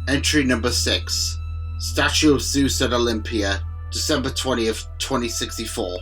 Entry number 6. Statue of Zeus at Olympia, December 20th, 2064.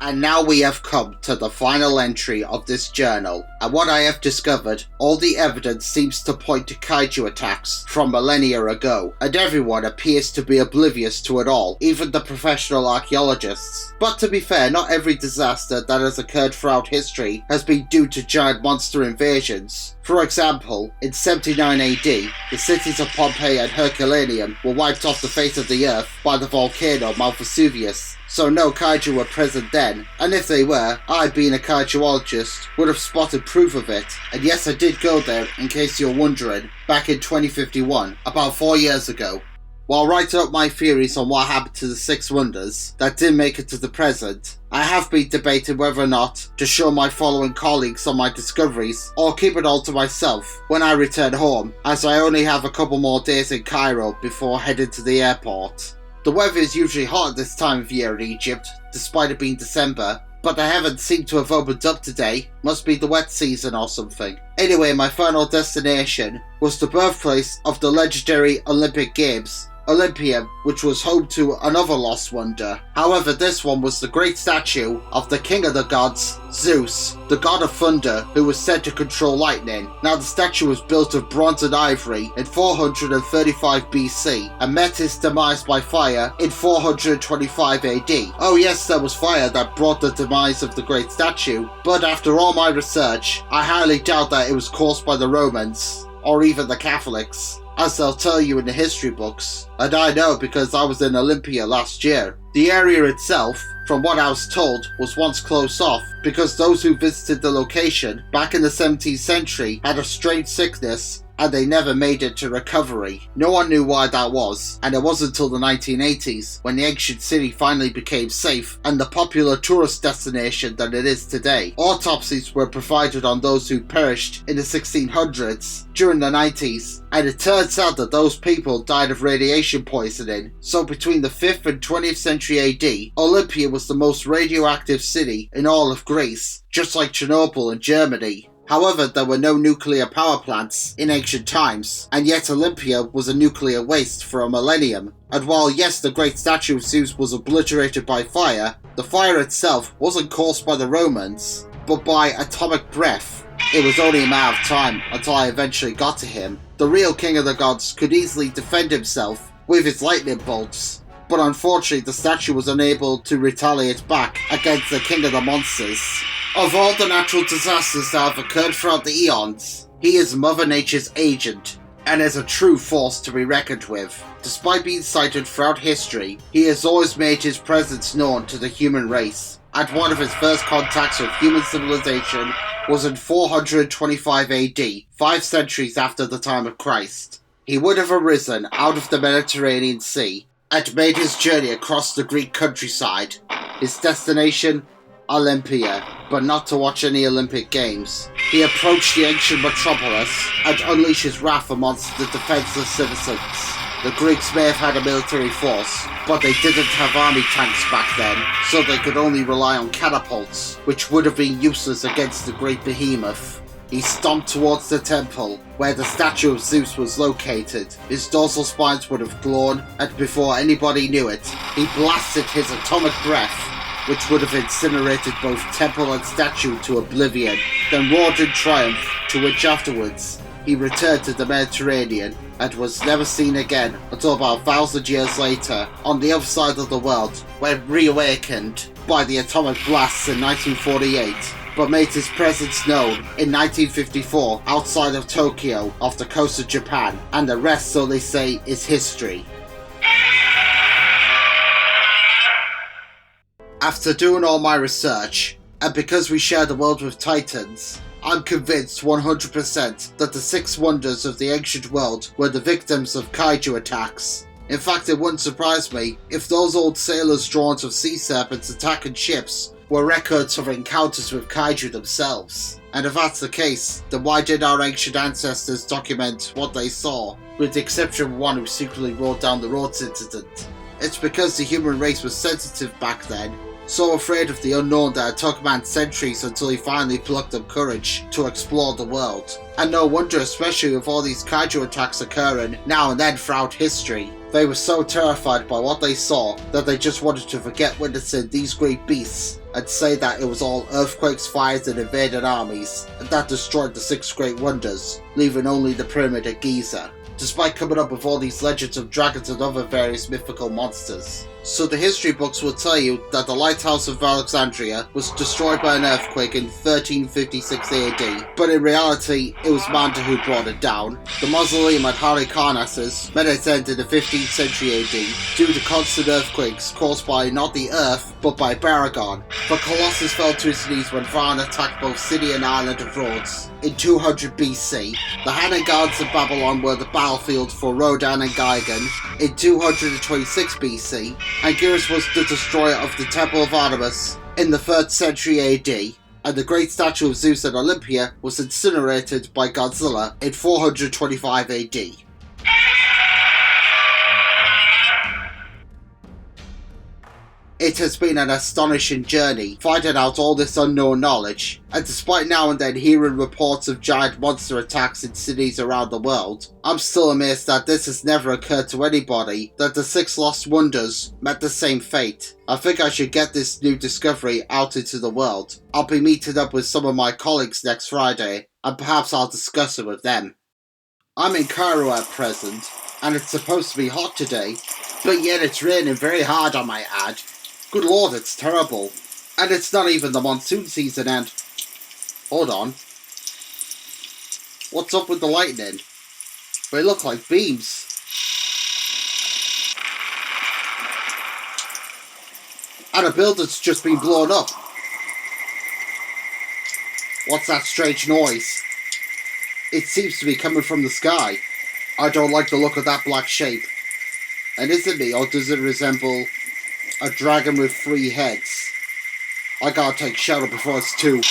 And now we have come to the final entry of this journal, and what I have discovered, all the evidence seems to point to kaiju attacks from millennia ago, and everyone appears to be oblivious to it all, even the professional archaeologists. But to be fair, not every disaster that has occurred throughout history has been due to giant monster invasions. For example, in 79 AD, the cities of Pompeii and Herculaneum were wiped off the face of the earth by the volcano Mount Vesuvius. So no kaiju were present then, and if they were, I, being a kaijuologist, would have spotted proof of it. And yes, I did go there, in case you're wondering, back in 2051, about 4 years ago. While writing up my theories on what happened to the 6 wonders that didn't make it to the present, I have been debating whether or not to show my following colleagues on my discoveries, or keep it all to myself when I return home, as I only have a couple more days in Cairo before heading to the airport. The weather is usually hot at this time of year in Egypt, despite it being December, but the heavens seem to have opened up today. Must be the wet season or something. Anyway, my final destination was the birthplace of the legendary Olympic Games, Olympia, which was home to another lost wonder. However, this one was the great statue of the king of the gods, Zeus, the god of thunder, who was said to control lightning. Now, the statue was built of bronze and ivory in 435 BC and met his demise by fire in 425 AD. Oh yes, there was fire that brought the demise of the great statue, but after all my research, I highly doubt that it was caused by the Romans, or even the Catholics, as they'll tell you in the history books, and I know because I was in Olympia last year. The area itself, from what I was told, was once closed off because those who visited the location back in the 17th century had a strange sickness and they never made it to recovery. No one knew why that was, and it wasn't until the 1980s when the ancient city finally became safe and the popular tourist destination that it is today. Autopsies were provided on those who perished in the 1600s during the 90s, and it turns out that those people died of radiation poisoning. So between the 5th and 20th century AD, Olympia was the most radioactive city in all of Greece, just like Chernobyl in Germany. However, there were no nuclear power plants in ancient times, and yet Olympia was a nuclear waste for a millennium. And while yes, the great statue of Zeus was obliterated by fire, the fire itself wasn't caused by the Romans, but by atomic breath. It was only a matter of time until I eventually got to him. The real king of the gods could easily defend himself with his lightning bolts, but unfortunately the statue was unable to retaliate back against the king of the monsters. Of all the natural disasters that have occurred throughout the eons, he is Mother Nature's agent, and is a true force to be reckoned with. Despite being cited throughout history, he has always made his presence known to the human race, and one of his first contacts with human civilization was in 425 AD, 5 centuries after the time of Christ. He would have arisen out of the Mediterranean Sea, and made his journey across the Greek countryside. His destination? Olympia, but not to watch any Olympic Games. He approached the ancient metropolis and unleashed his wrath amongst the defenseless citizens. The Greeks may have had a military force, but they didn't have army tanks back then, so they could only rely on catapults, which would have been useless against the great behemoth. He stomped towards the temple, where the statue of Zeus was located. His dorsal spines would have grown, and before anybody knew it, he blasted his atomic breath, which would have incinerated both temple and statue to oblivion, then roared in triumph, to which afterwards he returned to the Mediterranean and was never seen again until about 1,000 years later, on the other side of the world, when reawakened by the atomic blasts in 1948, but made his presence known in 1954 outside of Tokyo off the coast of Japan, and the rest, so they say, is history. After doing all my research, and because we share the world with Titans, I'm convinced 100% that the 6 wonders of the ancient world were the victims of kaiju attacks. In fact, it wouldn't surprise me if those old sailors' drawings of sea serpents attacking ships were records of encounters with kaiju themselves. And if that's the case, then why did our ancient ancestors document what they saw, with the exception of one who secretly wrote down the Rhodes incident? It's because the human race was sensitive back then, so afraid of the unknown that it took man centuries until he finally plucked up courage to explore the world. And no wonder, especially with all these kaiju attacks occurring now and then throughout history. They were so terrified by what they saw that they just wanted to forget witnessing these great beasts and say that it was all earthquakes, fires and invaded armies that destroyed the six great wonders, leaving only the Pyramid at Giza, despite coming up with all these legends of dragons and other various mythical monsters. So the history books will tell you that the Lighthouse of Alexandria was destroyed by an earthquake in 1356 AD, but in reality it was Manda who brought it down. The mausoleum at Halicarnassus met its end in the 15th century AD due to constant earthquakes caused by not the earth but by Baragon. The Colossus fell to its knees when Varn attacked both city and island of Rhodes in 200 BC. The Han Guards of Babylon were the battlefield for Rodan and Gigan in 226 BC, and Gyrus was the destroyer of the Temple of Artemis in the 3rd century AD, and the great statue of Zeus at Olympia was incinerated by Godzilla in 425 AD. It has been an astonishing journey finding out all this unknown knowledge, and despite now and then hearing reports of giant monster attacks in cities around the world, I'm still amazed that this has never occurred to anybody, that the six lost wonders met the same fate. I think I should get this new discovery out into the world. I'll be meeting up with some of my colleagues next Friday, and perhaps I'll discuss it with them. I'm in Cairo at present, and it's supposed to be hot today, but yet it's raining very hard, I might add. Good lord, it's terrible. And it's not even the monsoon season and... Hold on. What's up with the lightning? They look like beams. And a building's just been blown up. What's that strange noise? It seems to be coming from the sky. I don't like the look of that black shape. And is it me, or does it resemble a dragon with 3 heads? I gotta take shelter before it's too...